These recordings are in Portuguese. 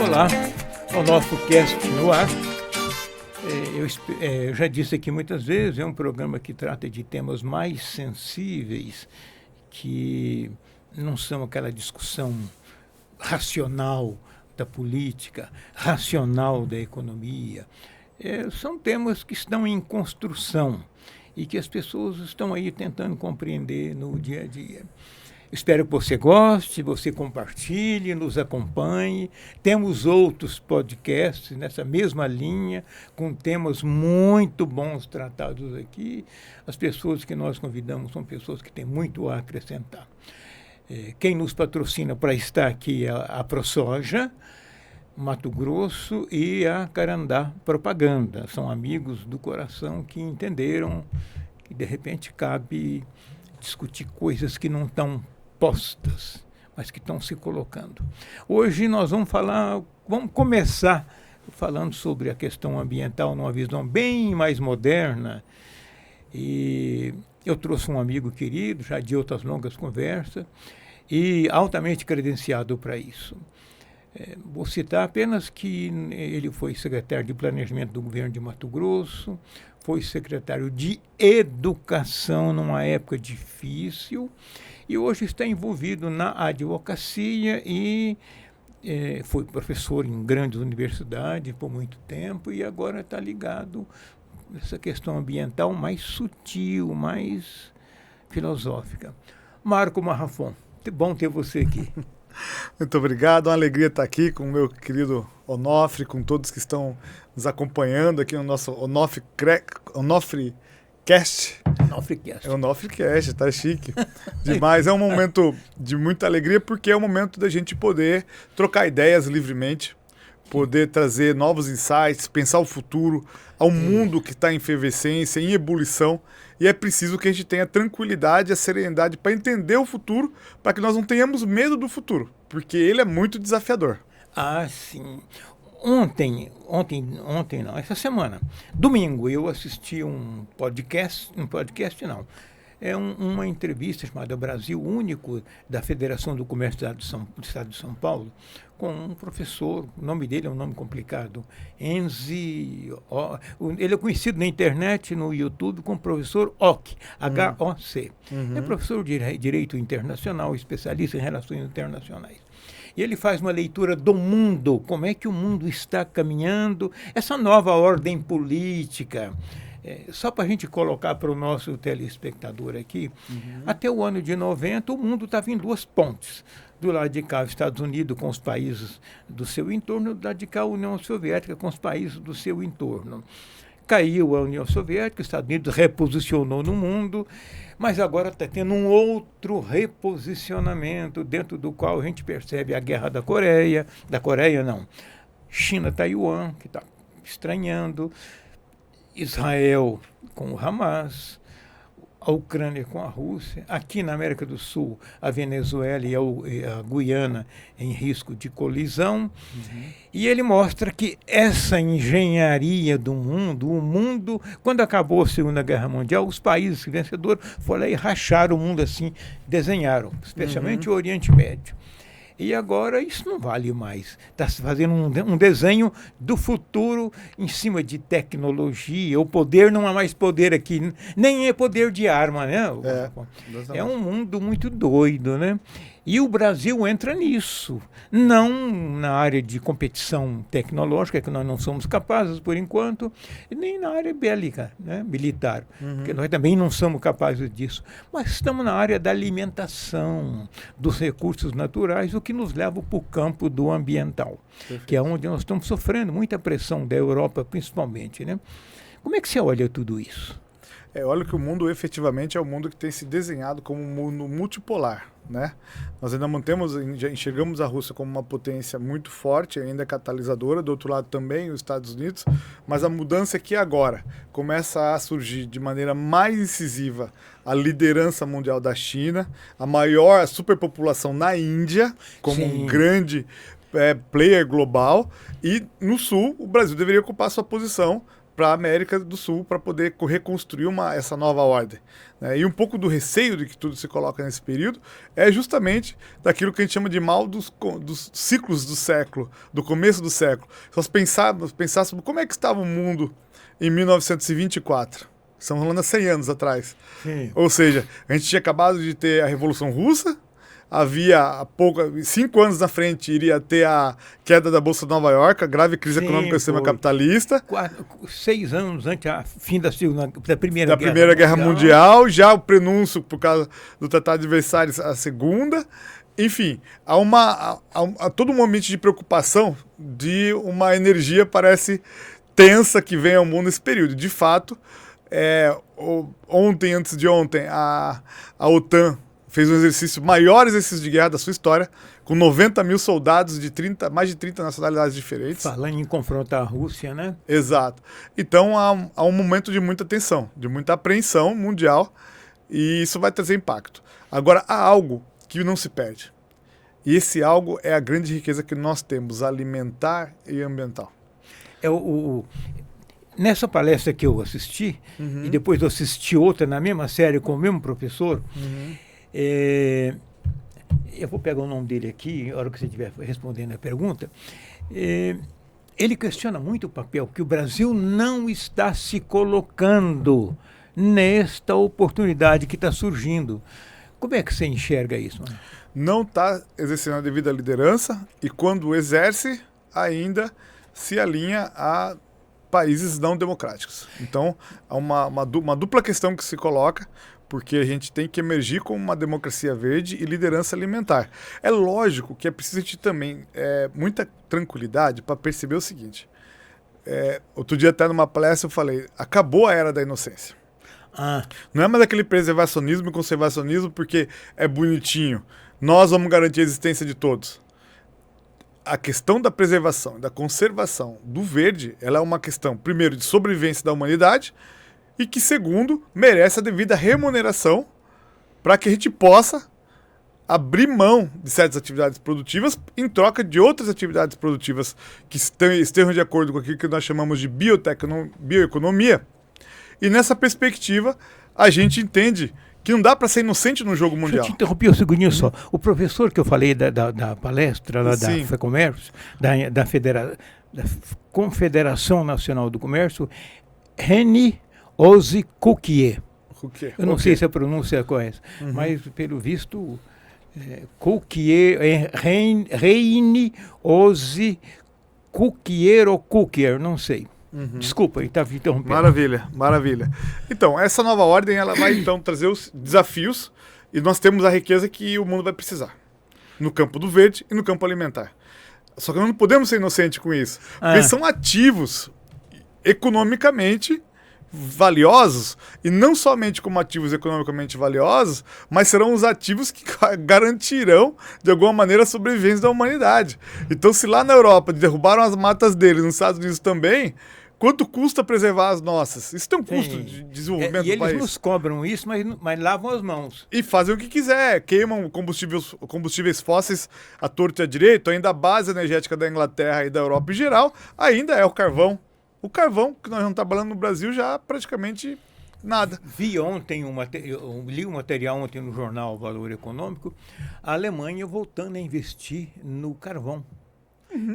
Olá, o nosso cast no ar. Eu já disse aqui muitas vezes, é um programa que trata de temas mais sensíveis, que não são aquela discussão racional da política, racional da economia. São temas que estão em construção e que as pessoas estão aí tentando compreender no dia a dia. Espero que você goste, você compartilhe, nos acompanhe. Temos outros podcasts nessa mesma linha, com temas muito bons tratados aqui. As pessoas que nós convidamos são pessoas que têm muito a acrescentar. Quem nos patrocina para estar aqui é a ProSoja, Mato Grosso, e a Carandá Propaganda. São amigos do coração que entenderam que, de repente, cabe discutir coisas que não estão postas, mas que estão se colocando. Hoje nós vamos começar falando sobre a questão ambiental numa visão bem mais moderna. E eu trouxe um amigo querido, já de outras longas conversas, e altamente credenciado para isso. Vou citar apenas que ele foi secretário de Planejamento do governo de Mato Grosso, foi secretário de Educação numa época difícil, e hoje está envolvido na advocacia e foi professor em grandes universidades por muito tempo, e agora está ligado a essa questão ambiental mais sutil, mais filosófica. Marco Marrafon, bom ter você aqui. Muito obrigado, uma alegria estar aqui com o meu querido Onofre, com todos que estão nos acompanhando aqui no nosso Onofre Cast. Onofre Cast, tá chique demais. É um momento de muita alegria, porque é um momento da gente poder trocar ideias livremente, poder trazer novos insights, pensar o futuro, ao mundo que está em efervescência, em ebulição. E é preciso que a gente tenha tranquilidade e a serenidade para entender o futuro, para que nós não tenhamos medo do futuro, porque ele é muito desafiador. Ah, sim. Ontem não, essa semana, domingo, eu assisti um podcast não, uma entrevista chamada Brasil Único, da Federação do Comércio do Estado de São Paulo, com um professor, o nome dele é um nome complicado, Enzi, ele é conhecido na internet, no YouTube, como professor Hoc, H-O-C. É professor de Direito Internacional, especialista em relações internacionais. E ele faz uma leitura do mundo, como é que o mundo está caminhando, essa nova ordem política. Só para a gente colocar para o nosso telespectador aqui, até o ano de 90, o mundo estava em duas pontes. Do lado de cá, os Estados Unidos com os países do seu entorno, do lado de cá, a União Soviética com os países do seu entorno. Caiu a União Soviética, os Estados Unidos reposicionou no mundo, mas agora está tendo um outro reposicionamento, dentro do qual a gente percebe a guerra da Coreia não, China-Taiwan, que está estranhando, Israel com o Hamas, a Ucrânia com a Rússia, aqui na América do Sul, a Venezuela e a Guiana em risco de colisão. E ele mostra que essa engenharia do mundo, o mundo, quando acabou a Segunda Guerra Mundial, os países vencedores foram lá e racharam o mundo assim, desenharam, especialmente o Oriente Médio. E agora isso não vale mais. Está se fazendo um desenho do futuro em cima de tecnologia. O poder não é mais poder aqui, nem é poder de arma, né? É um mundo muito doido, né? E o Brasil entra nisso, não na área de competição tecnológica, que nós não somos capazes por enquanto, e nem na área bélica, né, militar, porque nós também não somos capazes disso, mas estamos na área da alimentação, dos recursos naturais, o que nos leva para o campo do ambiental, que é onde nós estamos sofrendo muita pressão da Europa principalmente, né? Como é que você olha tudo isso? Olha que o mundo efetivamente é um mundo que tem se desenhado como um mundo multipolar, né? Nós ainda já enxergamos a Rússia como uma potência muito forte, ainda catalisadora, do outro lado também os Estados Unidos, mas a mudança aqui agora começa a surgir de maneira mais incisiva a liderança mundial da China, a superpopulação na Índia, como um grande player global, e no sul o Brasil deveria ocupar sua posição para a América do Sul para poder reconstruir essa nova ordem. Né? E um pouco do receio de que tudo se coloca nesse período é justamente daquilo que a gente chama de mal dos ciclos do século, do começo do século. Se nós pensássemos como é que estava o mundo em 1924, estamos falando há 100 anos atrás. Sim. Ou seja, a gente tinha acabado de ter a Revolução Russa, havia 5 anos na frente iria ter a queda da Bolsa de Nova York, a grave crise econômica do sistema capitalista. 6 anos antes do fim da Primeira Guerra Mundial, já o prenúncio por causa do Tratado de Versalhes, a segunda. Enfim, há todo um momento de preocupação de uma energia parece tensa que vem ao mundo nesse período. De fato, ontem, antes de ontem, a OTAN fez um maior exercício de guerra da sua história, com 90 mil soldados de mais de 30 nacionalidades diferentes. Falando em confrontar a Rússia, né? Exato. Então há um momento de muita tensão, de muita apreensão mundial, e isso vai trazer impacto. Agora, há algo que não se perde. E esse algo é a grande riqueza que nós temos, alimentar e ambiental. Nessa palestra que eu assisti, e depois eu assisti outra na mesma série com o mesmo professor, eu vou pegar o nome dele aqui, na hora que você estiver respondendo a pergunta. Ele questiona muito o papel que o Brasil não está se colocando nesta oportunidade que está surgindo. Como é que você enxerga isso? Não está exercendo a devida liderança e, quando exerce, ainda se alinha a países não democráticos. Então, há uma dupla questão que se coloca, porque a gente tem que emergir como uma democracia verde e liderança alimentar. É lógico que é preciso a gente também muita tranquilidade para perceber o seguinte. Outro dia, até numa palestra, eu falei, acabou a era da inocência. Não é mais aquele preservacionismo e conservacionismo porque é bonitinho. Nós vamos garantir a existência de todos. A questão da preservação e da conservação do verde, ela é uma questão, primeiro, de sobrevivência da humanidade e que, segundo, merece a devida remuneração para que a gente possa abrir mão de certas atividades produtivas em troca de outras atividades produtivas que estejam de acordo com aquilo que nós chamamos de bioeconomia. E nessa perspectiva, a gente entende que não dá para ser inocente no jogo mundial. Deixa eu te interromper um segundinho só. O professor que eu falei da palestra lá da FEComércio, da Confederação Nacional do Comércio, René Ozzy Cuquier. Eu não sei se a pronúncia é correta, mas pelo visto, Cuquier, René Ozzy Cuquier ou Cuquier, não sei. Desculpa, estava interrompendo. Maravilha. Então, essa nova ordem ela vai então trazer os desafios e nós temos a riqueza que o mundo vai precisar. No campo do verde e no campo alimentar. Só que nós não podemos ser inocentes com isso. Porque são ativos economicamente valiosos, e não somente como ativos economicamente valiosos, mas serão os ativos que garantirão, de alguma maneira, a sobrevivência da humanidade. Então, se lá na Europa derrubaram as matas deles, nos Estados Unidos também, quanto custa preservar as nossas? Isso tem um custo de desenvolvimento do país. E eles nos cobram isso, mas lavam as mãos. E fazem o que quiser, queimam combustíveis fósseis à torto e à direito. Ainda a base energética da Inglaterra e da Europa em geral ainda é o carvão. O carvão, que nós não trabalhando no Brasil, já praticamente nada. Vi ontem, li um material ontem no jornal Valor Econômico, a Alemanha voltando a investir no carvão.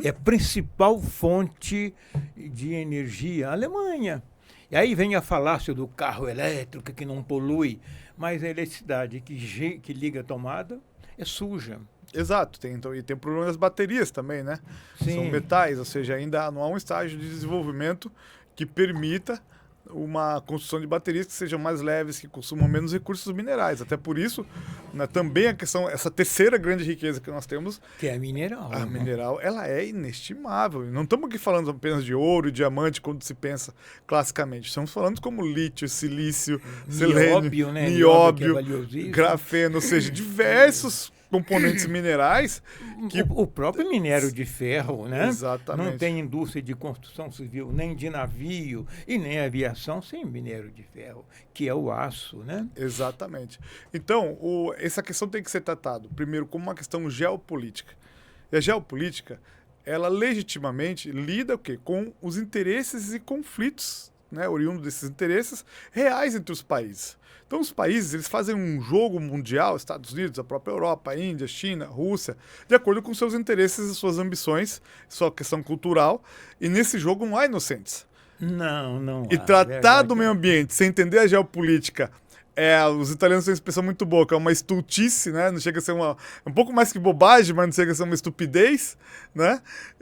É a principal fonte de energia, a Alemanha. E aí vem a falácia do carro elétrico que não polui, mas a eletricidade que liga a tomada é suja. Exato, e tem o problema das baterias também, né? Sim. São metais, ou seja, ainda não há um estágio de desenvolvimento que permita uma construção de baterias que sejam mais leves, que consumam menos recursos minerais. Até por isso, né, também a questão, essa terceira grande riqueza que nós temos... Que é a mineral. A mineral, ela é inestimável. Não estamos aqui falando apenas de ouro e diamante, quando se pensa classicamente. Estamos falando como lítio, silício, selênio, nióbio, grafeno, ou seja, diversos componentes minerais que... O próprio minério de ferro, né? Exatamente. Não tem indústria de construção civil, nem de navio e nem aviação sem minério de ferro, que é o aço, né? Exatamente. Então, essa questão tem que ser tratada, primeiro, como uma questão geopolítica. E a geopolítica ela legitimamente lida o quê? Com os interesses e conflitos, né, oriundos desses interesses reais entre os países. Então os países eles fazem um jogo mundial, Estados Unidos, a própria Europa, a Índia, China, Rússia, de acordo com seus interesses e suas ambições, sua questão cultural, e nesse jogo não há inocentes. Não. E tratar do meio ambiente sem entender a geopolítica, os italianos têm uma expressão muito boa, que é uma estultice, né? Não chega a ser um pouco mais que bobagem, mas não chega a ser uma estupidez, né?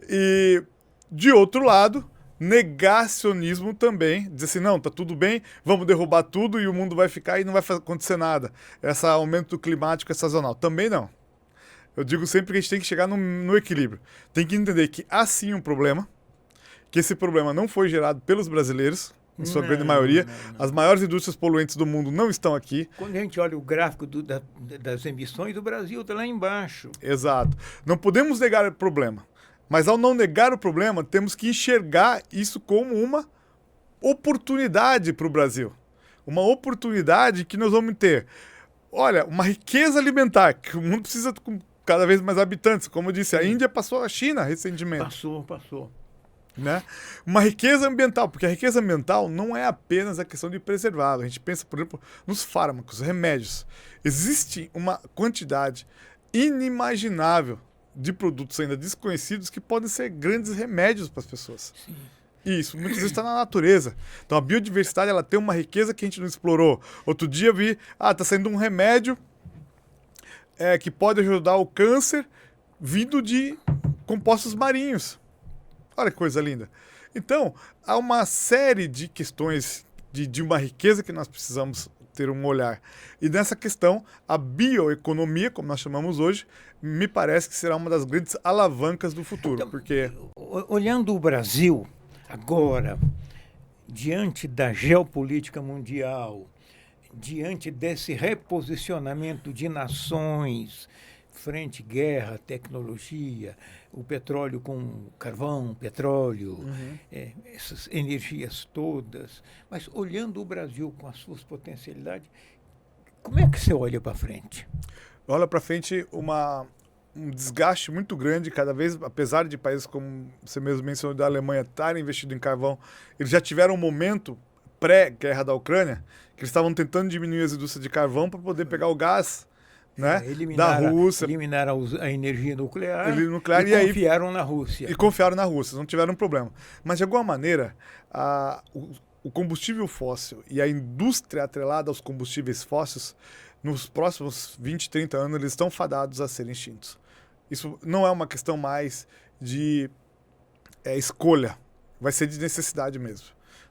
E, de outro lado, negacionismo também, dizer assim, não, tá tudo bem, vamos derrubar tudo e o mundo vai ficar e não vai acontecer nada. Esse aumento climático é sazonal. Também não. Eu digo sempre que a gente tem que chegar no equilíbrio. Tem que entender que há sim um problema, que esse problema não foi gerado pelos brasileiros, em sua grande maioria. Não. As maiores indústrias poluentes do mundo não estão aqui. Quando a gente olha o gráfico das emissões, o Brasil está lá embaixo. Exato. Não podemos negar o problema. Mas ao não negar o problema, temos que enxergar isso como uma oportunidade para o Brasil. Uma oportunidade que nós vamos ter. Olha, uma riqueza alimentar, que o mundo precisa com cada vez mais habitantes. Como eu disse, a Índia passou a China recentemente. Passou. Né? Uma riqueza ambiental, porque a riqueza ambiental não é apenas a questão de preservar. A gente pensa, por exemplo, nos fármacos, remédios. Existe uma quantidade inimaginável de produtos ainda desconhecidos que podem ser grandes remédios para as pessoas. Sim. E isso muitas vezes está na natureza. Então a biodiversidade ela tem uma riqueza que a gente não explorou. Outro dia eu vi, está saindo um remédio que pode ajudar o câncer vindo de compostos marinhos. Olha que coisa linda. Então, há uma série de questões de uma riqueza que nós precisamos ter um olhar. E nessa questão, a bioeconomia, como nós chamamos hoje, me parece que será uma das grandes alavancas do futuro. Então, porque olhando o Brasil agora, diante da geopolítica mundial, diante desse reposicionamento de nações frente guerra, tecnologia, o petróleo com carvão, petróleo, essas energias todas. Mas olhando o Brasil com as suas potencialidades, como é que você olha para frente? Olha para frente um desgaste muito grande, cada vez, apesar de países como você mesmo mencionou, da Alemanha estarem investindo em carvão, eles já tiveram um momento pré-guerra da Ucrânia, que eles estavam tentando diminuir as indústrias de carvão para poder pegar o gás, né, da Rússia. Eliminaram a energia nuclear e confiaram na Rússia. E confiaram na Rússia, não tiveram problema. Mas, de alguma maneira, o combustível fóssil e a indústria atrelada aos combustíveis fósseis, nos próximos 20, 30 anos, eles estão fadados a serem extintos. Isso não é uma questão mais de escolha, vai ser de necessidade mesmo.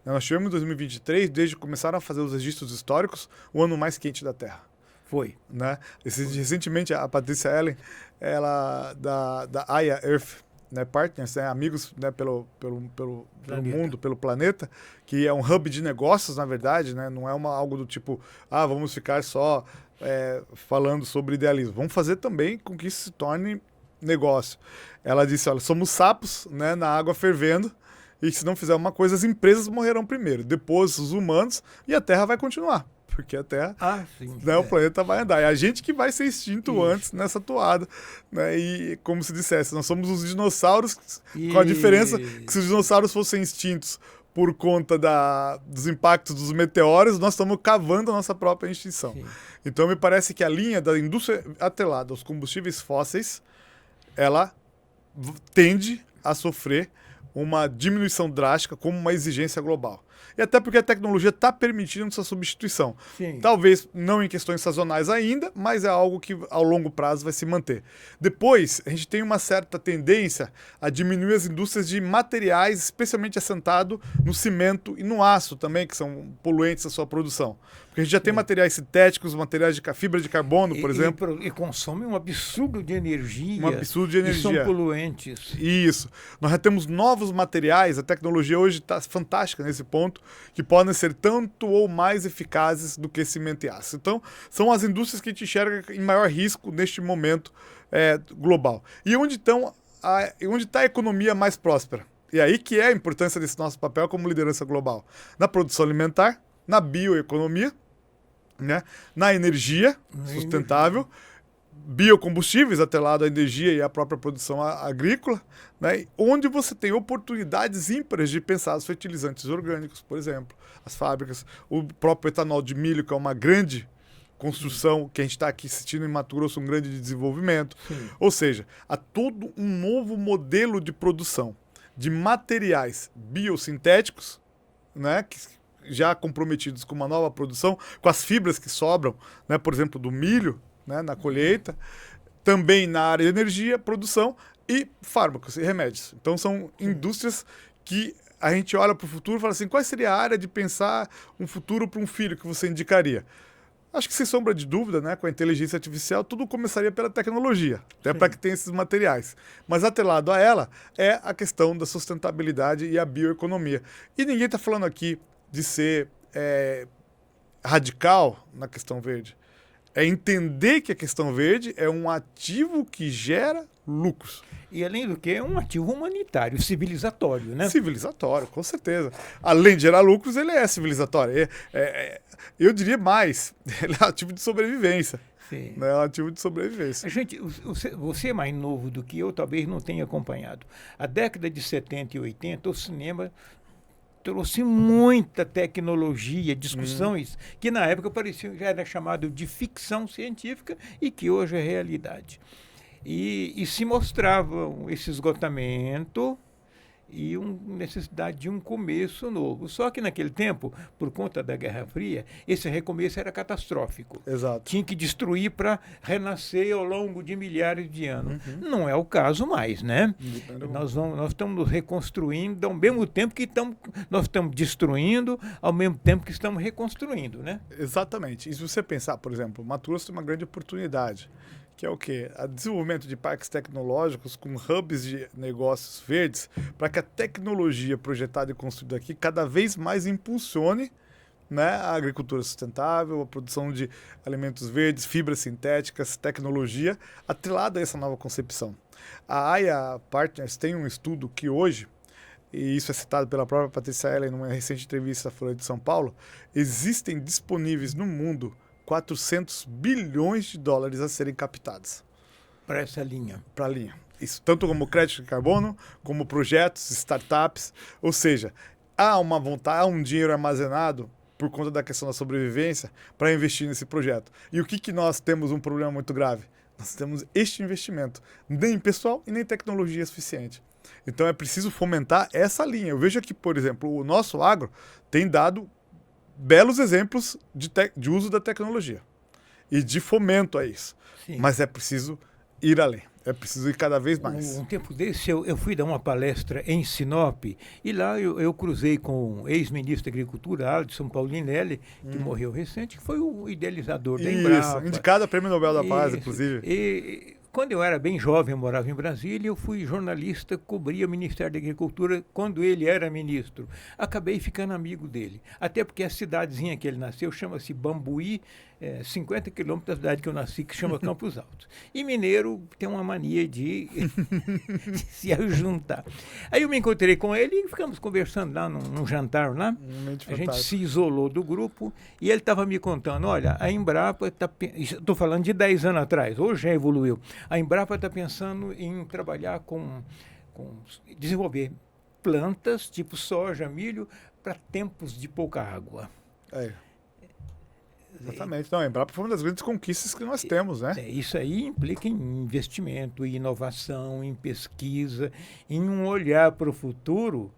Nós tivemos em 2023, desde que começaram a fazer os registros históricos, o ano mais quente da Terra. Foi. Né? Recentemente, a Patrícia Ellen, ela da Aya Earth, né, Partners, né, amigos, né, pelo mundo, pelo planeta, que é um hub de negócios, na verdade, né, não é algo do tipo, vamos ficar só falando sobre idealismo. Vamos fazer também com que isso se torne negócio. Ela disse, olha, somos sapos, né, na água fervendo, e se não fizer uma coisa, as empresas morrerão primeiro, depois os humanos, e a Terra vai continuar. Porque a Terra, o planeta vai andar. É a gente que vai ser extinto antes nessa toada. Né? E, como se dissesse, nós somos os dinossauros, com a diferença que se os dinossauros fossem extintos por conta dos impactos dos meteoros, nós estamos cavando a nossa própria extinção. Sim. Então, me parece que a linha da indústria atrelada aos combustíveis fósseis, ela tende a sofrer uma diminuição drástica como uma exigência global. E até porque a tecnologia está permitindo essa substituição. Sim. Talvez não em questões sazonais ainda, mas é algo que ao longo prazo vai se manter. Depois, a gente tem uma certa tendência a diminuir as indústrias de materiais, especialmente assentado no cimento e no aço também, que são poluentes da sua produção. Porque a gente já tem materiais sintéticos, materiais de fibra de carbono, por exemplo. E consomem um absurdo de energia. Um absurdo de energia. E são poluentes. Isso. Nós já temos novos materiais, a tecnologia hoje está fantástica nesse ponto, que podem ser tanto ou mais eficazes do que cimento e aço. Então, são as indústrias que a gente enxerga em maior risco neste momento global. E onde está a economia mais próspera? E aí que é a importância desse nosso papel como liderança global. Na produção alimentar, na bioeconomia, né? Na energia sustentável, biocombustíveis atrelado à energia e à própria produção agrícola, né, onde você tem oportunidades ímpares de pensar os fertilizantes orgânicos, por exemplo, as fábricas, o próprio etanol de milho, que é uma grande construção que a gente está aqui assistindo em Mato Grosso, um grande desenvolvimento. Sim. Ou seja, há todo um novo modelo de produção de materiais biosintéticos, né, que já comprometidos com uma nova produção, com as fibras que sobram, né, por exemplo, do milho, né, na colheita, também na área de energia, produção e fármacos e remédios. Então são indústrias que a gente olha para o futuro e fala assim, qual seria a área de pensar um futuro para um filho que você indicaria? Acho que sem sombra de dúvida, né, com a inteligência artificial, tudo começaria pela tecnologia, até para que tenha esses materiais. Mas atrelado a ela é a questão da sustentabilidade e a bioeconomia. E ninguém está falando aqui de ser radical na questão verde. É entender que a questão verde é um ativo que gera lucros. E, além do que, é um ativo humanitário, civilizatório, né? Civilizatório, com certeza. Além de gerar lucros, ele é civilizatório. Eu diria mais, ele é um ativo de sobrevivência. Sim. É um ativo de sobrevivência. Gente, você é mais novo do que eu, talvez não tenha acompanhado. A década de 70 e 80, o cinema trouxe muita tecnologia, discussões que na época pareciam, já era chamado de ficção científica e que hoje é realidade. E se mostrava esse esgotamento e necessidade de um começo novo. Só que naquele tempo, por conta da Guerra Fria, esse recomeço era catastrófico. Exato. Tinha que destruir para renascer ao longo de milhares de anos. Não é o caso mais, né? Nós estamos nos reconstruindo ao mesmo tempo que nós estamos destruindo, ao mesmo tempo que estamos reconstruindo, né? Exatamente. E se você pensar, por exemplo, Mato Grosso tem uma grande oportunidade, que é o quê? O desenvolvimento de parques tecnológicos com hubs de negócios verdes, para que a tecnologia projetada e construída aqui cada vez mais impulsione, né, a agricultura sustentável, a produção de alimentos verdes, fibras sintéticas, tecnologia, atrelada a essa nova concepção. A AIA Partners tem um estudo que hoje, e isso é citado pela própria Patrícia Ellen numa recente entrevista à Folha de São Paulo, existem disponíveis no mundo 400 bilhões de dólares a serem captados. Para essa linha. Para a linha. Isso, tanto como crédito de carbono, como projetos, startups. Ou seja, há uma vontade, há um dinheiro armazenado por conta da questão da sobrevivência para investir nesse projeto. E o que nós temos um problema muito grave? Nós temos este investimento, nem pessoal e nem tecnologia suficiente. Então é preciso fomentar essa linha. Eu vejo aqui, por exemplo, o nosso agro tem dado belos exemplos de uso da tecnologia e de fomento a isso. Sim. Mas é preciso ir além, é preciso ir cada vez mais. Um tempo desse eu fui dar uma palestra em Sinop e lá eu cruzei com o ex-ministro da Agricultura, Alisson Paulinelli, que morreu recente, que foi o idealizador da Embrapa. Isso, indicado a Prêmio Nobel da Paz, inclusive. Quando eu era bem jovem, eu morava em Brasília, eu fui jornalista, cobria o Ministério da Agricultura quando ele era ministro. Acabei ficando amigo dele, até porque a cidadezinha que ele nasceu chama-se Bambuí, 50 quilômetros da cidade que eu nasci, que chama Campos Altos. E mineiro tem uma mania de se ajuntar. Aí eu me encontrei com ele e ficamos conversando lá num jantar lá. A gente se isolou do grupo e ele estava me contando, olha, a Embrapa está... Estou falando de 10 anos atrás, hoje já evoluiu. A Embrapa está pensando em trabalhar desenvolver plantas tipo soja, milho, para tempos de pouca água. Exatamente. Não, a Embrapa foi uma das grandes conquistas que nós temos, né? Isso aí implica em investimento, em inovação, em pesquisa, em um olhar para o futuro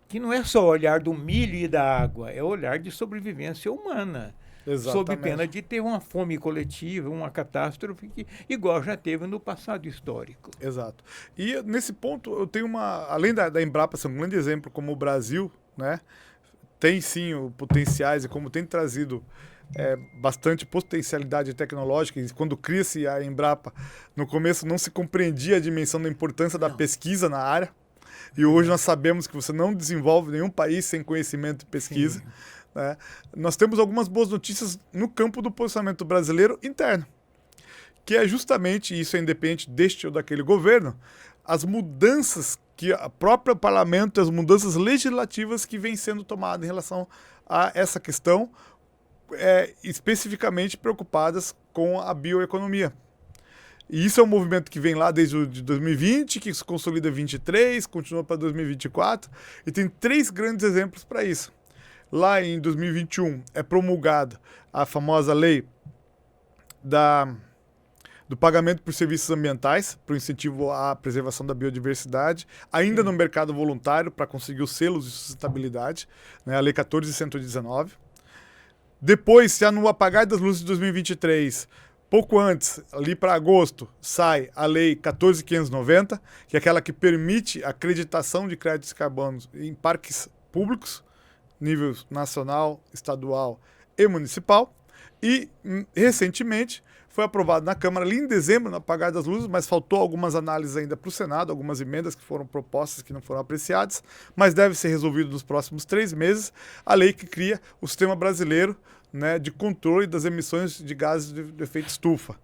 que não é só o olhar do milho e da água, é o olhar de sobrevivência humana. Exatamente. Sob pena de ter uma fome coletiva, uma catástrofe igual já teve no passado histórico. Exato. E nesse ponto eu tenho além da Embrapa ser um grande exemplo como o Brasil, né, tem sim potenciais e como tem trazido bastante potencialidade tecnológica, e quando cria-se a Embrapa, no começo não se compreendia a dimensão da importância da pesquisa na área, e hoje nós sabemos que você não desenvolve nenhum país sem conhecimento e pesquisa. Sim. Né? Nós temos algumas boas notícias no campo do posicionamento brasileiro interno, que é justamente, isso é independente deste ou daquele governo, as mudanças que o próprio parlamento, as mudanças legislativas que vêm sendo tomadas em relação a essa questão, especificamente preocupadas com a bioeconomia. E isso é um movimento que vem lá desde o de 2020, que se consolida em 2023, continua para 2024, e tem 3 grandes exemplos para isso. Lá em 2021 é promulgada a famosa lei do pagamento por serviços ambientais, para o incentivo à preservação da biodiversidade, ainda no mercado voluntário, para conseguir os selos de sustentabilidade, né, a Lei 14.119. Depois, já no apagar das luzes de 2023, pouco antes, ali para agosto, sai a Lei 14.590, que é aquela que permite a acreditação de créditos de carbono em parques públicos, nível nacional, estadual e municipal. E, recentemente, foi aprovado na Câmara ali em dezembro, no apagar das luzes, mas faltou algumas análises ainda para o Senado, algumas emendas que foram propostas que não foram apreciadas, mas deve ser resolvido nos próximos 3 meses, a lei que cria o Sistema Brasileiro, né, de controle das emissões de gases de efeito estufa.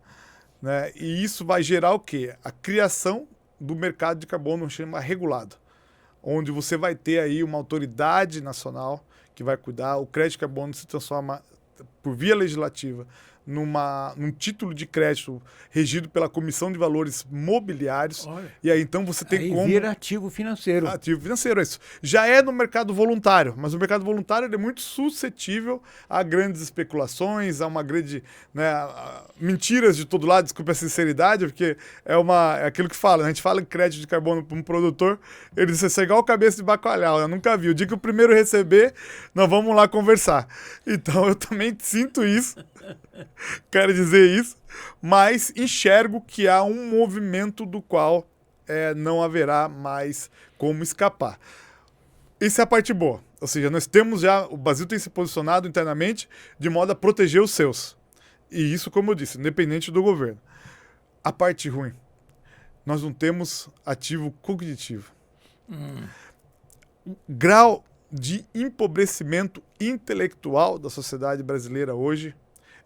Né? E isso vai gerar o quê? A criação do mercado de carbono chama regulado, onde você vai ter aí uma autoridade nacional que vai cuidar, o crédito de carbono se transforma por via legislativa num título de crédito regido pela Comissão de Valores Mobiliários. Olha, e aí então você tem como... vira ativo financeiro. Ativo financeiro, é isso. Já é no mercado voluntário, mas o mercado voluntário ele é muito suscetível a grandes especulações, a uma grande... Né, mentiras de todo lado, desculpe a sinceridade, porque é aquilo que fala, né? A gente fala em crédito de carbono para um produtor, ele diz, você é igual cabeça de bacalhau, eu nunca vi. O dia que o primeiro receber, nós vamos lá conversar. Então eu também sinto isso. Quero dizer isso, mas enxergo que há um movimento do qual não haverá mais como escapar. Isso é a parte boa, ou seja, o Brasil tem se posicionado internamente de modo a proteger os seus. E isso, como eu disse, independente do governo. A parte ruim, nós não temos ativo cognitivo. O grau de empobrecimento intelectual da sociedade brasileira hoje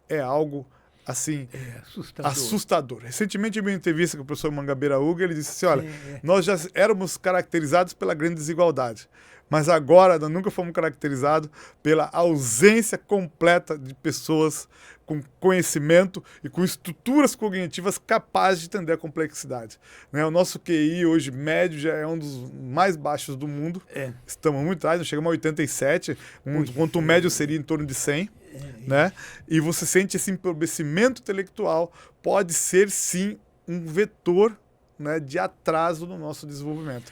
é algo, assim, assustador. Recentemente, em uma entrevista com o professor Mangabeira Uga, ele disse assim, olha, nós já éramos caracterizados pela grande desigualdade, mas agora nós nunca fomos caracterizados pela ausência completa de pessoas com conhecimento e com estruturas cognitivas capazes de entender a complexidade. Né? O nosso QI hoje médio já é um dos mais baixos do mundo. Estamos muito atrás, nós chegamos a 87, enquanto o médio seria em torno de 100. Né? E você sente esse empobrecimento intelectual, pode ser sim um vetor, né, de atraso no nosso desenvolvimento.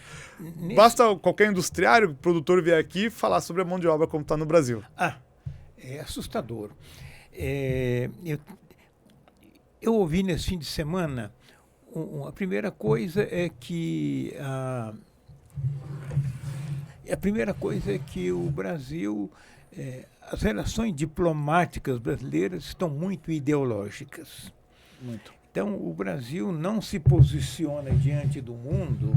Basta qualquer industriário, produtor vier aqui e falar sobre a mão de obra como está no Brasil. É assustador. Eu ouvi nesse fim de semana, a primeira coisa é que o Brasil, as relações diplomáticas brasileiras estão muito ideológicas. Muito. Então, o Brasil não se posiciona diante do mundo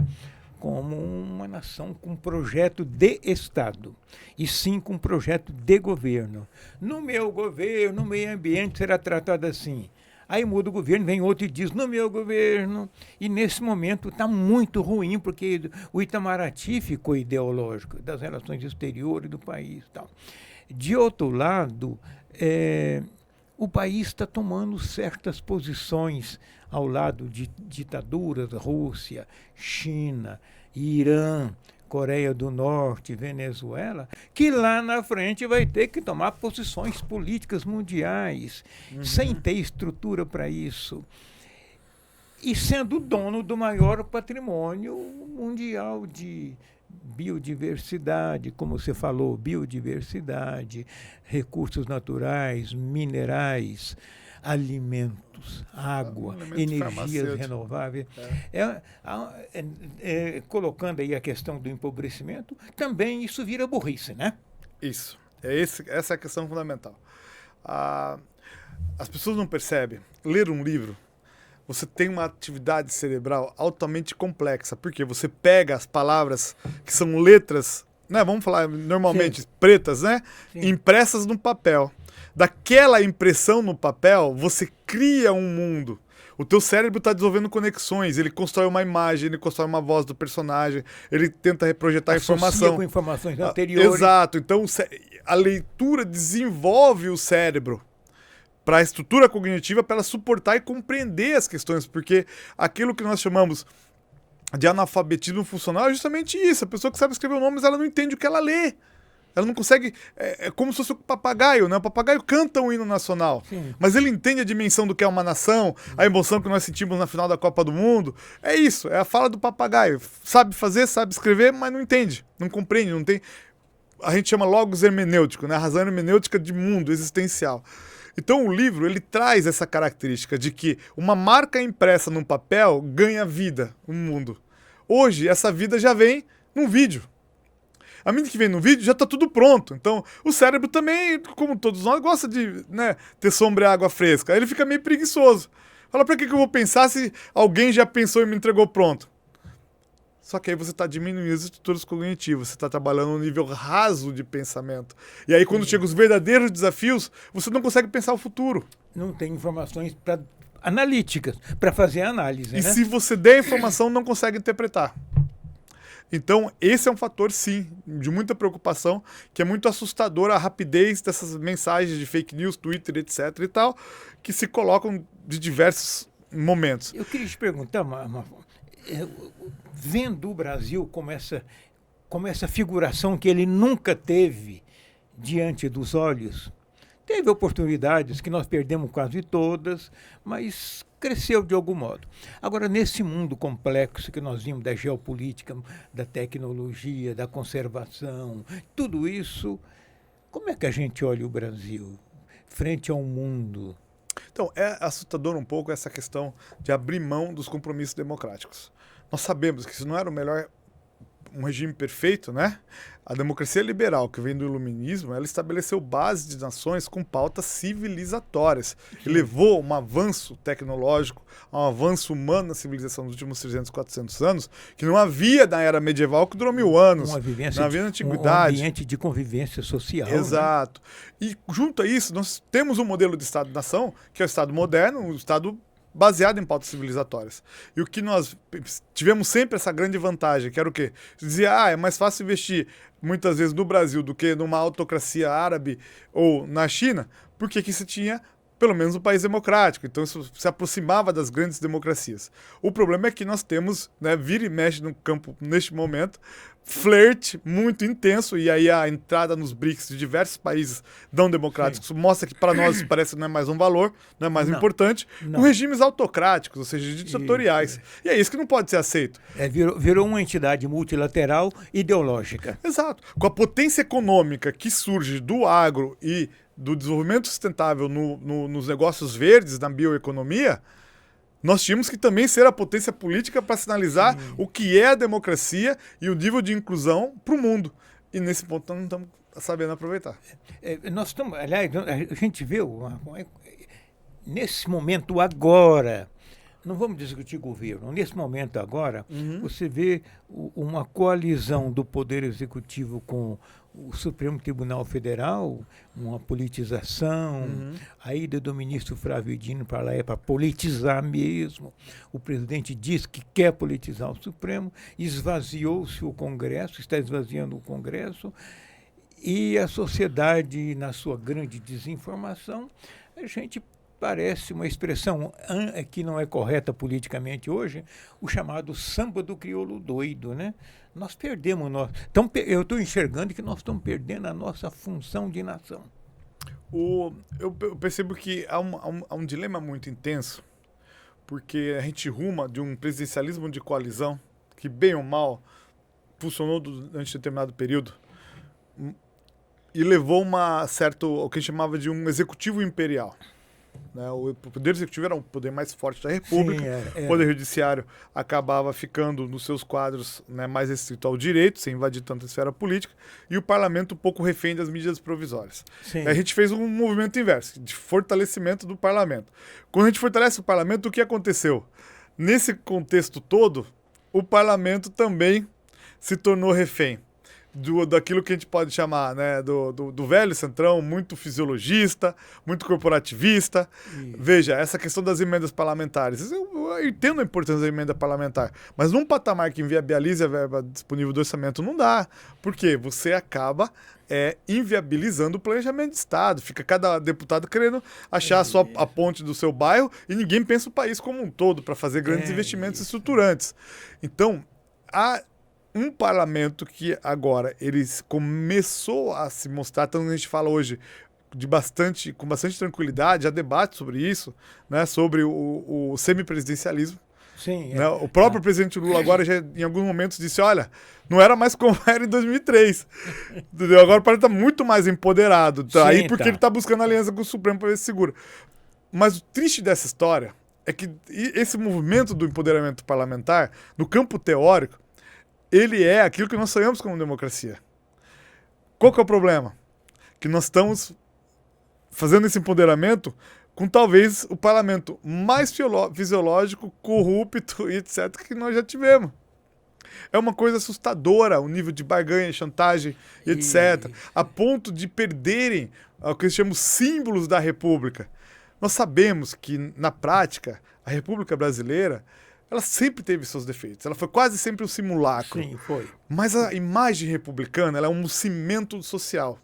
como uma nação com projeto de Estado, e sim com projeto de governo. No meu governo, no meio ambiente será tratado assim. Aí muda o governo, vem outro e diz, no meu governo. E nesse momento está muito ruim, porque o Itamaraty ficou ideológico das relações exteriores do país. Tal. De outro lado, o país está tomando certas posições ao lado de ditaduras, Rússia, China, Irã, Coreia do Norte, Venezuela, que lá na frente vai ter que tomar posições políticas mundiais, sem ter estrutura para isso. E sendo dono do maior patrimônio mundial de biodiversidade, como você falou, biodiversidade, recursos naturais, minerais, alimentos, água, energias renováveis. Colocando aí a questão do empobrecimento, também isso vira burrice, né? Isso. Essa é a questão fundamental. As pessoas não percebem. Ler um livro, você tem uma atividade cerebral altamente complexa, porque você pega as palavras que são letras, né, vamos falar normalmente pretas, né, impressas no papel. Daquela impressão no papel, você cria um mundo. O teu cérebro está desenvolvendo conexões, ele constrói uma imagem, ele constrói uma voz do personagem, ele tenta reprojetar informação. Com informações anteriores. Exato. Então, a leitura desenvolve o cérebro para a estrutura cognitiva, para ela suportar e compreender as questões, porque aquilo que nós chamamos de analfabetismo funcional é justamente isso. A pessoa que sabe escrever o nome, mas ela não entende o que ela lê. Ela não consegue... É como se fosse o papagaio, né? O papagaio canta um hino nacional, Sim. mas ele entende a dimensão do que é uma nação, a emoção que nós sentimos na final da Copa do Mundo. É isso, é a fala do papagaio. Sabe fazer, sabe escrever, mas não entende, não compreende, não tem... A gente chama logos hermenêutico, né? A razão hermenêutica de mundo existencial. Então o livro, ele traz essa característica de que uma marca impressa num papel ganha vida no mundo. Hoje, essa vida já vem num vídeo. À medida que vem no vídeo, já está tudo pronto. Então, o cérebro também, como todos nós, gosta de, né, ter sombra e água fresca. Aí ele fica meio preguiçoso. Fala, para que eu vou pensar se alguém já pensou e me entregou pronto? Só que aí você está diminuindo as estruturas cognitivas, você está trabalhando no nível raso de pensamento. E aí, quando chegam os verdadeiros desafios, você não consegue pensar o futuro. Não tem informações analíticas para fazer a análise. E né? se você der informação, não consegue interpretar. Então, esse é um fator, sim, de muita preocupação, que é muito assustador a rapidez dessas mensagens de fake news, Twitter, etc. e tal, que se colocam de diversos momentos. Eu queria te perguntar, vendo o Brasil como essa figuração que ele nunca teve diante dos olhos, teve oportunidades que nós perdemos quase todas, mas cresceu de algum modo. Agora, nesse mundo complexo que nós vimos da geopolítica, da tecnologia, da conservação, tudo isso, como é que a gente olha o Brasil frente ao mundo? Então, é assustador um pouco essa questão de abrir mão dos compromissos democráticos. Nós sabemos que isso não era um regime perfeito, né? A democracia liberal, que vem do iluminismo, ela estabeleceu bases de nações com pautas civilizatórias e levou um avanço tecnológico, um avanço humano na civilização dos últimos 300, 400 anos, que não havia na era medieval, que durou 1000 anos, não havia na antiguidade. Um ambiente de convivência social. Exato. Né? E junto a isso, nós temos um modelo de Estado-nação, que é o Estado moderno, um Estado baseado em pautas civilizatórias. E o que nós tivemos sempre essa grande vantagem, que era o quê? Dizia, é mais fácil investir muitas vezes no Brasil do que numa autocracia árabe ou na China, porque aqui se tinha pelo menos um país democrático, então isso se aproximava das grandes democracias. O problema é que nós temos, né, vira e mexe no campo neste momento, flerte muito intenso, e aí a entrada nos BRICS de diversos países não democráticos mostra que para nós parece que não é mais um valor, não é mais importante, com regimes autocráticos, ou seja, ditatoriais. E é isso que não pode ser aceito. Virou uma entidade multilateral ideológica. Exato. Com a potência econômica que surge do agro e do desenvolvimento sustentável nos negócios verdes, na bioeconomia, nós tínhamos que também ser a potência política para sinalizar o que é a democracia e o nível de inclusão para o mundo. E nesse ponto nós não estamos sabendo aproveitar. Nós estamos, aliás, a gente vê nesse momento agora, não vamos discutir governo, nesse momento agora, você vê uma coalizão do Poder Executivo com o Supremo Tribunal Federal, uma politização, a ida do ministro Flávio Dino para lá é para politizar mesmo. O presidente diz que quer politizar o Supremo, esvaziou-se o Congresso, está esvaziando o Congresso, e a sociedade, na sua grande desinformação, a gente parece uma expressão que não é correta politicamente hoje, o chamado samba do crioulo doido, né? Nós perdemos, eu estou enxergando que nós estamos perdendo a nossa função de nação. Eu percebo que há um dilema muito intenso, porque a gente ruma de um presidencialismo de coalizão, que bem ou mal funcionou durante determinado período, e levou o que a gente chamava de um executivo imperial. Né? O poder executivo era o poder mais forte da República. Sim, o poder judiciário acabava ficando nos seus quadros, né, mais restrito ao direito, sem invadir tanto a esfera política, e o parlamento um pouco refém das medidas provisórias. A gente fez um movimento inverso, de fortalecimento do parlamento. Quando a gente fortalece o parlamento, o que aconteceu? Nesse contexto todo, o parlamento também se tornou refém daquilo que a gente pode chamar, né, do velho centrão, muito fisiologista, muito corporativista. Veja, essa questão das emendas parlamentares. Eu entendo a importância da emenda parlamentar, mas num patamar que inviabilize a verba disponível do orçamento não dá. Por quê? Você acaba inviabilizando o planejamento de Estado. Fica cada deputado querendo achar só a ponte do seu bairro e ninguém pensa o país como um todo para fazer grandes investimentos estruturantes. Então, há um parlamento que agora começou a se mostrar, tanto que a gente fala hoje com bastante tranquilidade, há debate sobre isso, né, sobre o semipresidencialismo. Sim, né? O próprio presidente Lula agora já em alguns momentos disse, olha, não era mais como era em 2003. Entendeu? Agora parece estar muito mais empoderado. Tá? Aí porque ele está buscando aliança com o Supremo para ver se segura. Mas o triste dessa história é que esse movimento do empoderamento parlamentar, no campo teórico, ele é aquilo que nós sonhamos como democracia. Qual que é o problema? Que nós estamos fazendo esse empoderamento com talvez o parlamento mais fisiológico, corrupto e etc. que nós já tivemos. É uma coisa assustadora o nível de barganha, chantagem e etc. A ponto de perderem o que eles chamam símbolos da República. Nós sabemos que, na prática, a República Brasileira ela sempre teve seus defeitos. Ela foi quase sempre um simulacro. Sim, foi. Mas a imagem republicana ela é um cimento social.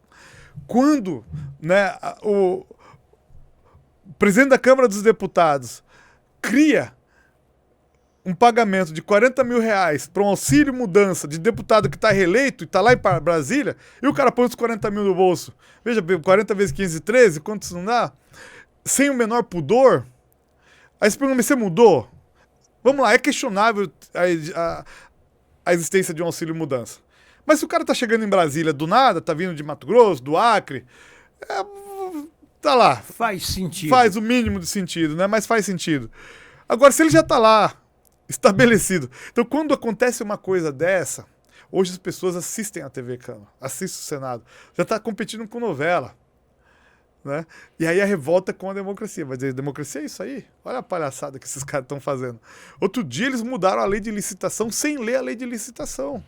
Quando, né, o presidente da Câmara dos Deputados cria um pagamento de R$40 mil para um auxílio mudança de deputado que está reeleito e está lá em Brasília, e o cara põe os 40 mil no bolso. Veja, 40 vezes 15, 13, quanto isso não dá? Sem o menor pudor. Aí você pergunta, mas você mudou? Vamos lá, é questionável a existência de um auxílio mudança. Mas se o cara tá chegando em Brasília do nada, tá vindo de Mato Grosso, do Acre, tá lá. Faz sentido. Faz o mínimo de sentido, né? Mas faz sentido. Agora, se ele já tá lá, estabelecido. Então, quando acontece uma coisa dessa, hoje as pessoas assistem a TV Câmara, assistem o Senado. Já tá competindo com novela. Né? E aí a revolta com a democracia. Vai dizer, democracia é isso aí? Olha a palhaçada que esses caras estão fazendo. Outro dia eles mudaram a lei de licitação sem ler a lei de licitação.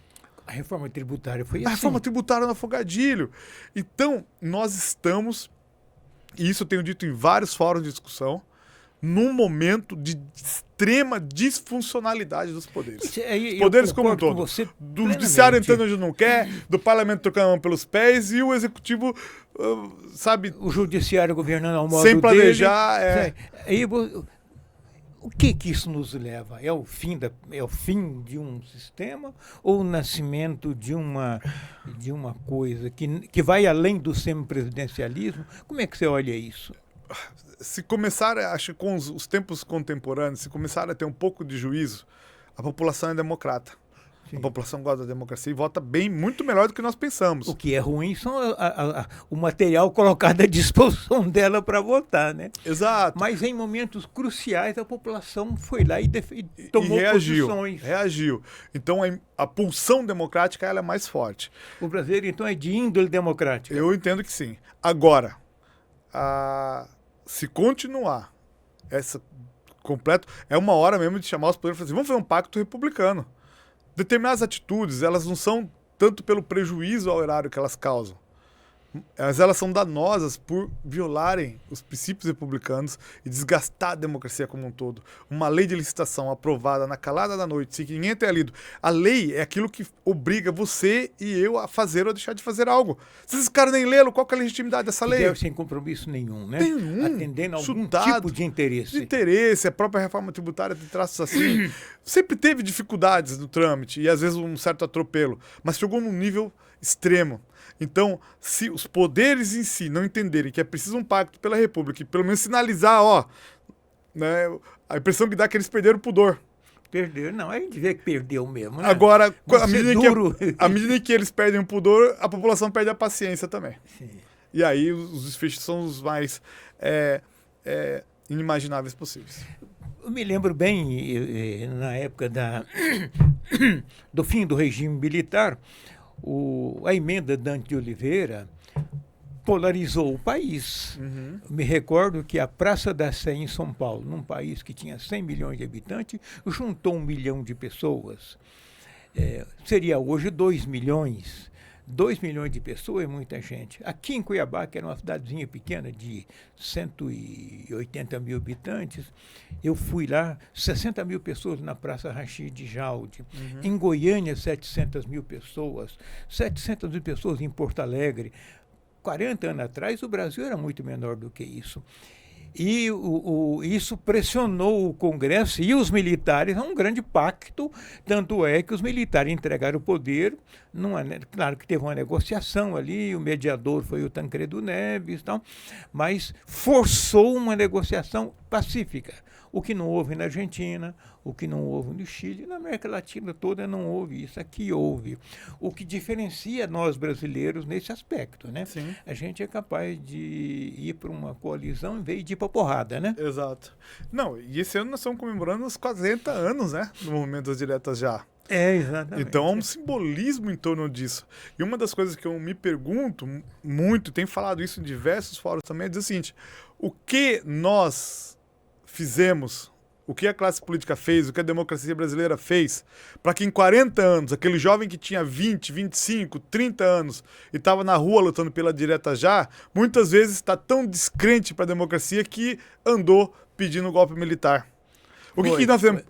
A reforma tributária foi assim. A reforma tributária no afogadilho. Então, nós estamos, e isso eu tenho dito em vários fóruns de discussão, num momento de extrema disfuncionalidade dos poderes. Os poderes como um todo. Do judiciário entrando onde não quer, do parlamento trocando a mão pelos pés e o executivo, sabe... O judiciário governando ao modo sem planejar. Aí, o que isso nos leva? É o fim de um sistema ou o nascimento de uma coisa que vai além do semipresidencialismo? Como é que você olha isso? Se começar, acho que com os tempos contemporâneos, se começar a ter um pouco de juízo, a população é democrata. Sim. A população gosta da democracia e vota bem, muito melhor do que nós pensamos. O que é ruim são o material colocado à disposição dela para votar, né? Exato. Mas em momentos cruciais a população foi lá e tomou posições. Reagiu. Então a pulsão democrática ela é mais forte. O brasileiro, então, é de índole democrática? Eu entendo que sim. Agora, se continuar completo, é uma hora mesmo de chamar os poderes e falar assim, vamos fazer um pacto republicano. Determinadas atitudes, elas não são tanto pelo prejuízo ao erário que elas causam, mas elas são danosas por violarem os princípios republicanos e desgastar a democracia como um todo. Uma lei de licitação aprovada na calada da noite, sem que ninguém tenha lido. A lei é aquilo que obriga você e eu a fazer ou a deixar de fazer algo. Se esses caras nem leram, qual que é a legitimidade dessa lei? Sem compromisso nenhum, né? Nenhum. Atendendo a algum tipo de interesse. De interesse, a própria reforma tributária tem traços assim. Sempre teve dificuldades no trâmite e às vezes um certo atropelo, mas chegou num nível extremo. Então, se os poderes em si não entenderem que é preciso um pacto pela República e pelo menos sinalizar, né, a impressão que dá é que eles perderam o pudor. Perderam? Não, a gente vê que perdeu mesmo, né? Agora, à medida que eles perdem o pudor, a população perde a paciência também. Sim. E aí os desfechos são os mais inimagináveis possíveis. Eu me lembro bem, na época do fim do regime militar, a emenda Dante de Oliveira polarizou o país. Uhum. Me recordo que a Praça da Sé em São Paulo, num país que tinha 100 milhões de habitantes, juntou 1 milhão de pessoas. Seria hoje 2 milhões. 2 milhões de pessoas é muita gente. Aqui em Cuiabá, que era uma cidadezinha pequena de 180 mil habitantes, eu fui lá, 60 mil pessoas na Praça Rachid Jaldi. Em Goiânia, 700 mil pessoas. 700 mil pessoas em Porto Alegre. 40 anos atrás, o Brasil era muito menor do que isso. E isso pressionou o Congresso e os militares a um grande pacto, tanto é que os militares entregaram o poder, claro que teve uma negociação ali, o mediador foi o Tancredo Neves, tal, mas forçou uma negociação pacífica, o que não houve na Argentina, o que não houve no Chile, na América Latina toda não houve isso, aqui houve. O que diferencia nós brasileiros nesse aspecto, né? Sim. A gente é capaz de ir para uma coalizão em vez de ir para porrada, né? Exato. Não, e esse ano nós estamos comemorando os 40 anos, né? No movimento das diretas já. Exatamente. Então há um simbolismo em torno disso. E uma das coisas que eu me pergunto muito, tenho falado isso em diversos fóruns também, é dizer o seguinte: o que nós fizemos, o que a classe política fez, o que a democracia brasileira fez, para que em 40 anos, aquele jovem que tinha 20, 25, 30 anos e estava na rua lutando pela direta já, muitas vezes está tão descrente para a democracia que andou pedindo golpe militar. O que nós fizemos?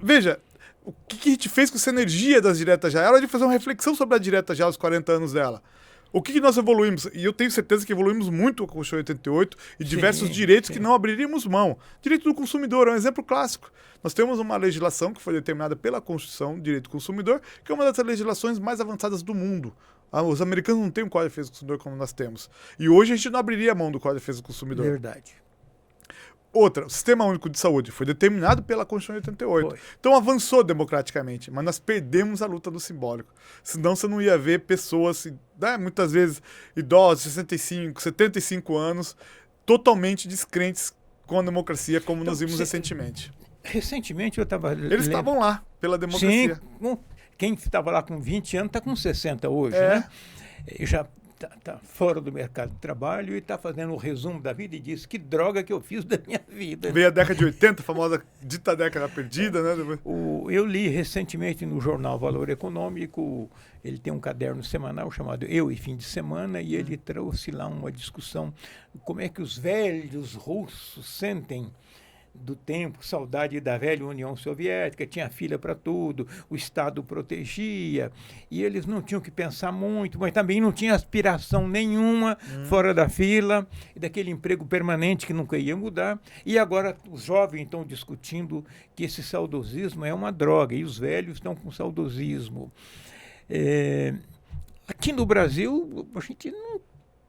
Veja, o que a gente fez com essa energia das diretas já? É hora de fazer uma reflexão sobre a direta já aos 40 anos dela. O que nós evoluímos? E eu tenho certeza que evoluímos muito com a Constituição 88 e diversos direitos que não abriríamos mão. Direito do consumidor é um exemplo clássico. Nós temos uma legislação que foi determinada pela Constituição, Direito do Consumidor, que é uma das legislações mais avançadas do mundo. Os americanos não têm um Código de Defesa do Consumidor como nós temos. E hoje a gente não abriria mão do Código de Defesa do Consumidor. Verdade. Outra, o Sistema Único de Saúde foi determinado pela Constituição de 88. Foi. Então avançou democraticamente, mas nós perdemos a luta do simbólico. Senão você não ia ver pessoas, né, muitas vezes idosos, 65, 75 anos, totalmente descrentes com a democracia, como então, nós vimos recentemente. Recentemente eu estava... Eles estavam lá pela democracia. Sim, quem estava lá com 20 anos está com 60 hoje, né? Já está fora do mercado de trabalho e está fazendo um resumo da vida e diz: que droga que eu fiz da minha vida. Veio a década de 80, a famosa dita década perdida, né? Eu li recentemente no jornal Valor Econômico, ele tem um caderno semanal chamado Eu e Fim de Semana, e ele trouxe lá uma discussão como é que os velhos russos sentem do tempo, saudade da velha União Soviética, tinha fila para tudo, o Estado protegia, e eles não tinham que pensar muito, mas também não tinha aspiração nenhuma fora da fila, e daquele emprego permanente que nunca ia mudar. E agora os jovens estão discutindo que esse saudosismo é uma droga, e os velhos estão com saudosismo. Aqui no Brasil, a gente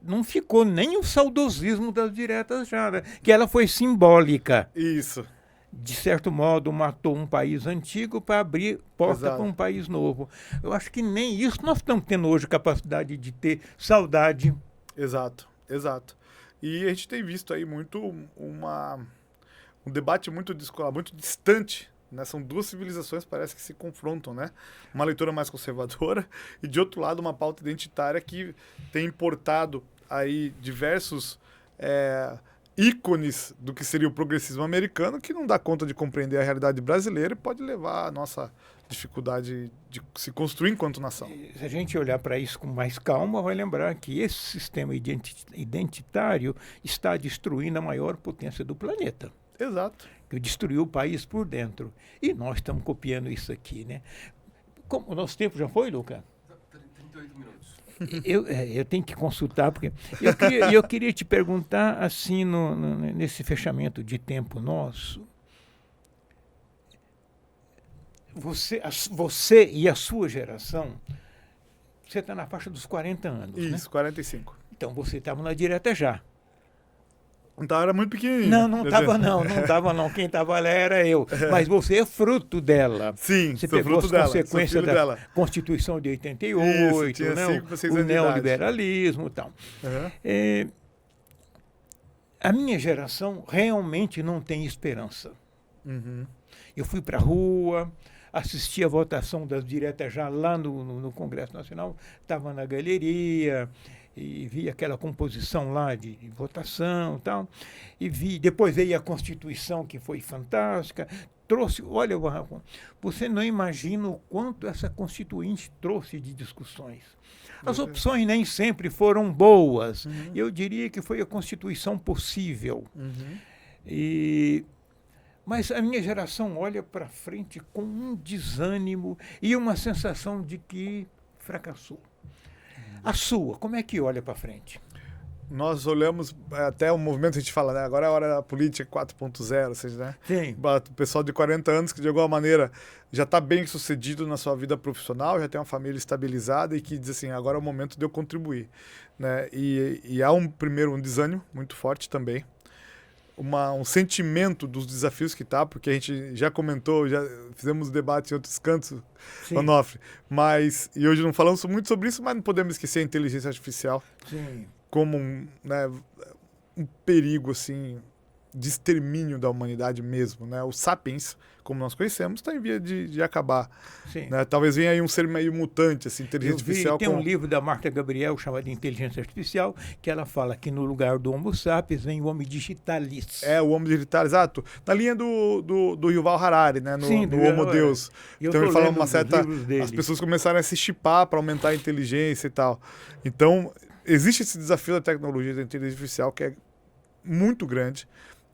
não ficou nem o saudosismo das diretas já, né? Que ela foi simbólica. Isso. De certo modo, matou um país antigo para abrir porta para um país novo. Eu acho que nem isso nós estamos tendo hoje capacidade de ter saudade. Exato, exato. E a gente tem visto aí muito um debate muito distante, né? São duas civilizações, parece que se confrontam, né? Uma leitura mais conservadora e, de outro lado, uma pauta identitária que tem importado aí diversos ícones do que seria o progressismo americano, que não dá conta de compreender a realidade brasileira e pode levar a nossa dificuldade de se construir enquanto nação. Se a gente olhar para isso com mais calma, vai lembrar que esse sistema identitário está destruindo a maior potência do planeta. Exato. Que destruiu o país por dentro. E nós estamos copiando isso aqui, né? Como o nosso tempo já foi, Luca? 38 minutos. Eu tenho que consultar, porque eu queria te perguntar, assim, nesse fechamento de tempo nosso, você e a sua geração, você está na faixa dos 40 anos, Isso, né? 45. Então você estava na direta já. Então era muito pequenininho. Não estava não. Quem estava lá era eu. Mas você é fruto dela. Sim, você sou pegou fruto as dela. consequências da Constituição de 88, Isso, tinha né? 5, 6 o anos de idade. neoliberalismo e tal. A minha geração realmente não tem esperança. Eu fui para a rua, assisti a votação das diretas já lá no Congresso Nacional, estava na galeria. e vi aquela composição lá de votação e tal, depois veio a Constituição, que foi fantástica, olha, você não imagina o quanto essa Constituinte trouxe de discussões. As opções nem sempre foram boas, eu diria que foi a Constituição possível. Mas a minha geração olha para frente com um desânimo e uma sensação de que fracassou. A sua, como é que olha para frente? Nós olhamos até o movimento, a gente fala, né? Agora é a hora da política 4.0, ou seja, né? Sim. O pessoal de 40 anos que de alguma maneira já está bem sucedido na sua vida profissional, já tem uma família estabilizada e que diz assim, agora é o momento de eu contribuir, né? E há um desânimo muito forte também. Um sentimento dos desafios que está, porque a gente já comentou, já fizemos debate em outros cantos, Onofre, e hoje não falamos muito sobre isso, mas não podemos esquecer a inteligência artificial. Sim. Como um perigo assim, de extermínio da humanidade mesmo. Né? O Sapiens, como nós conhecemos, está em via de acabar. Né? Talvez venha aí um ser meio mutante, assim, inteligência artificial. Tem um livro da Marta Gabriel chamado Inteligência Artificial, que ela fala que no lugar do Homo sapiens vem o Homo digitalis. O Homo digitalis, exato. Na linha do Yuval Harari, né? No Homo Deus. Então ele fala uma certa... As pessoas começaram a se chipar para aumentar a inteligência e tal. Então... existe esse desafio da tecnologia da inteligência artificial que é muito grande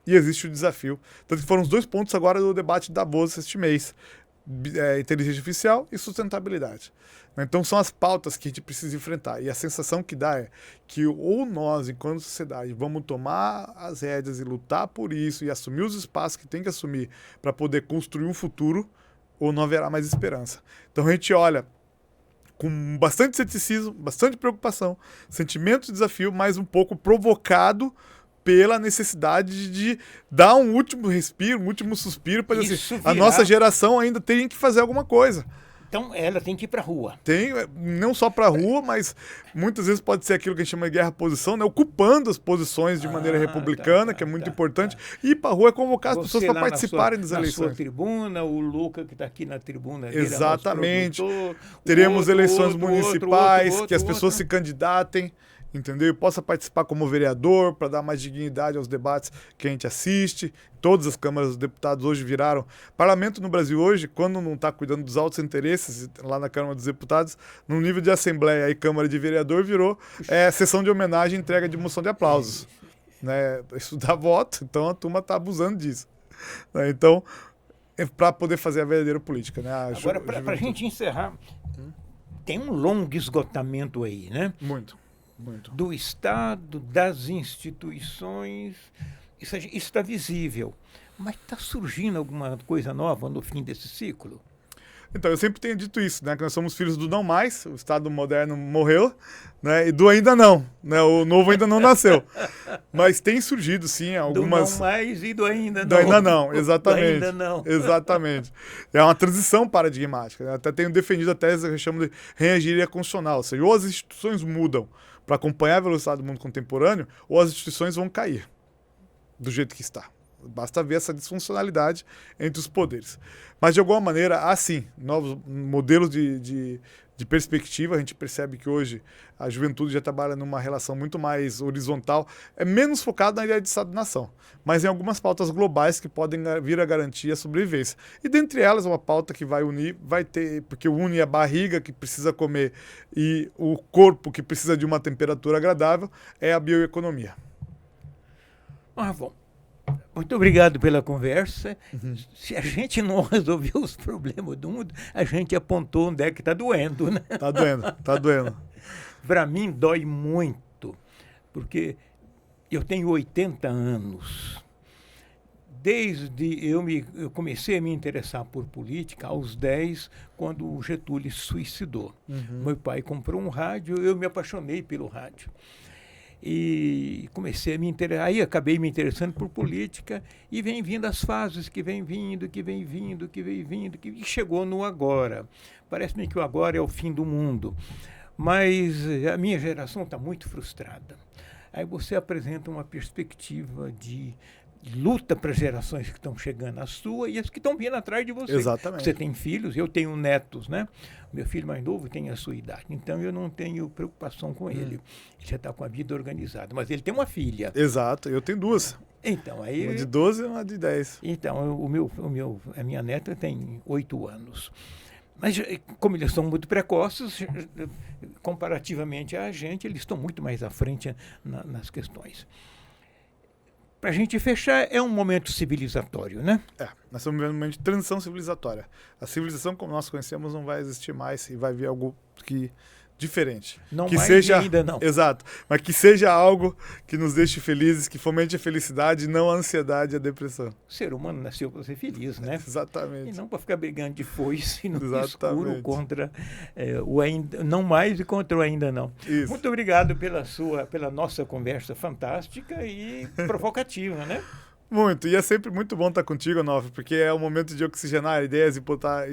e existe o desafio. Tanto que foram os 2 pontos agora do debate de Davos este mês. Inteligência artificial e sustentabilidade. Então são as pautas que a gente precisa enfrentar. E a sensação que dá é que ou nós, enquanto sociedade, vamos tomar as rédeas e lutar por isso e assumir os espaços que tem que assumir para poder construir um futuro, ou não haverá mais esperança. Então a gente olha com bastante ceticismo, bastante preocupação, sentimento de desafio, mas um pouco provocado pela necessidade de dar um último respiro, um último suspiro, para dizer assim, a nossa geração ainda tem que fazer alguma coisa. Então ela tem que ir para a rua. Não só para a rua, mas muitas vezes pode ser aquilo que a gente chama de guerra-posição, né? Ocupando as posições de maneira republicana, que é muito importante. E ir para a rua é convocar as pessoas para participarem das eleições. Na sua tribuna, o Luca que está aqui na tribuna. Exatamente. Teremos eleições municipais, que as pessoas se candidatem. Entendeu? E possa participar como vereador para dar mais dignidade aos debates que a gente assiste. Todas as câmaras dos deputados hoje viraram... Parlamento no Brasil hoje, quando não está cuidando dos altos interesses lá na Câmara dos Deputados, no nível de Assembleia e Câmara de Vereador virou sessão de homenagem e entrega de moção de aplausos. Né? Isso dá voto, então a turma está abusando disso. Né? Então, para poder fazer a verdadeira política. Né? Agora, para a gente encerrar, tem um longo esgotamento aí, né? Muito. Do Estado, das instituições, isso está visível. Mas está surgindo alguma coisa nova no fim desse ciclo? Então, eu sempre tenho dito isso, né? Que nós somos filhos do não mais, o Estado moderno morreu, né? E do ainda não, né? O novo ainda não nasceu. Mas tem surgido, sim, algumas... Do não mais e do ainda não. Do ainda não, exatamente. Do ainda não. Exatamente. É uma transição paradigmática. Né? Até tenho defendido a tese que eu chamo de reengenharia constitucional. Ou seja, ou as instituições mudam para acompanhar a velocidade do mundo contemporâneo, ou as instituições vão cair do jeito que está. Basta ver essa disfuncionalidade entre os poderes. Mas, de alguma maneira, há sim novos modelos de perspectiva. A gente percebe que hoje a juventude já trabalha numa relação muito mais horizontal, é menos focada na ideia de Estado-nação, mas em algumas pautas globais que podem vir a garantir a sobrevivência. E, dentre elas, uma pauta que vai unir, porque une a barriga que precisa comer e o corpo que precisa de uma temperatura agradável, é a bioeconomia. Bom. Muito obrigado pela conversa. Se a gente não resolveu os problemas do mundo, a gente apontou onde é que está doendo, né? Está doendo. Para mim, dói muito, porque eu tenho 80 anos. Eu comecei a me interessar por política aos 10, quando o Getúlio se suicidou. Meu pai comprou um rádio, eu me apaixonei pelo rádio. E comecei a me interessar, aí acabei me interessando por política e vem vindo as fases que vem vindo, e chegou no agora. Parece-me que o agora é o fim do mundo, mas a minha geração está muito frustrada. Aí você apresenta uma perspectiva de luta para as gerações que estão chegando à sua e as que estão vindo atrás de você. Exatamente. Você tem filhos, eu tenho netos, né? Meu filho mais novo tem a sua idade, então eu não tenho preocupação com ele. Ele já está com a vida organizada, mas ele tem uma filha. Exato, eu tenho duas. Então, aí, uma de 12 e uma de 10. Então, a minha neta tem 8 anos. Mas, como eles são muito precoces, comparativamente a gente, eles estão muito mais à frente nas questões. Para a gente fechar, é um momento civilizatório, né? Nós estamos vivendo um momento de transição civilizatória. A civilização como nós conhecemos não vai existir mais e vai vir algo diferente. Não que mais seja, ainda não. Exato. Mas que seja algo que nos deixe felizes, que fomente a felicidade, não a ansiedade e a depressão. O ser humano nasceu para ser feliz, né? Exatamente. E não para ficar brigando de foice no Exatamente. escuro contra o ainda não mais e contra o ainda não. Isso. Muito obrigado pela nossa conversa fantástica e provocativa, né? Muito. E é sempre muito bom estar contigo, Onofre, porque é o momento de oxigenar ideias e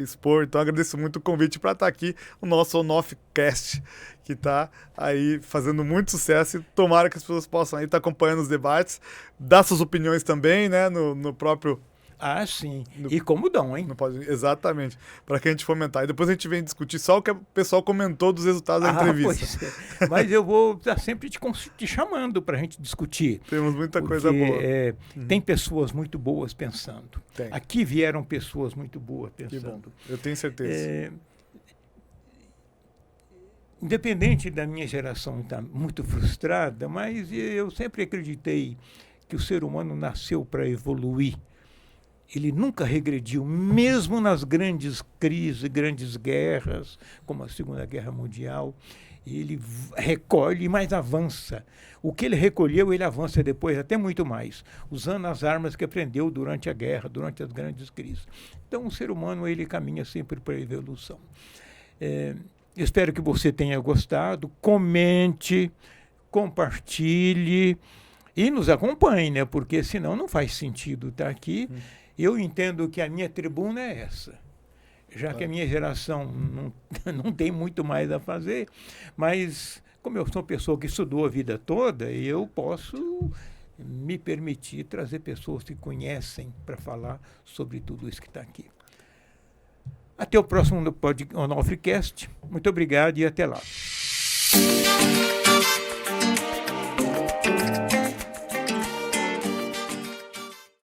expor. Então, agradeço muito o convite para estar aqui, o nosso Onofrecast, que está aí fazendo muito sucesso e tomara que as pessoas possam aí estar acompanhando os debates, dar suas opiniões também, né, no próprio... Ah, sim. E como dão, hein? Não pode, exatamente. Para que a gente fomentar. E depois a gente vem discutir só o que o pessoal comentou dos resultados da entrevista. Pois é. Mas eu vou estar sempre te chamando para a gente discutir. Temos muita coisa boa. Tem pessoas muito boas pensando. Tem. Aqui vieram pessoas muito boas pensando. Que bom. Eu tenho certeza. Independente da minha geração estar muito frustrada, mas eu sempre acreditei que o ser humano nasceu para evoluir. Ele nunca regrediu, mesmo nas grandes crises, grandes guerras, como a Segunda Guerra Mundial. Ele recolhe, mas avança. O que ele recolheu, ele avança depois, até muito mais, usando as armas que aprendeu durante a guerra, durante as grandes crises. Então, o ser humano, ele caminha sempre para a evolução. Espero que você tenha gostado. Comente, compartilhe e nos acompanhe, né? Porque senão não faz sentido estar aqui. Eu entendo que a minha tribuna é essa, já que a minha geração não tem muito mais a fazer, mas como eu sou uma pessoa que estudou a vida toda, eu posso me permitir trazer pessoas que conhecem para falar sobre tudo isso que está aqui. Até o próximo Onofrecast. Muito obrigado e até lá.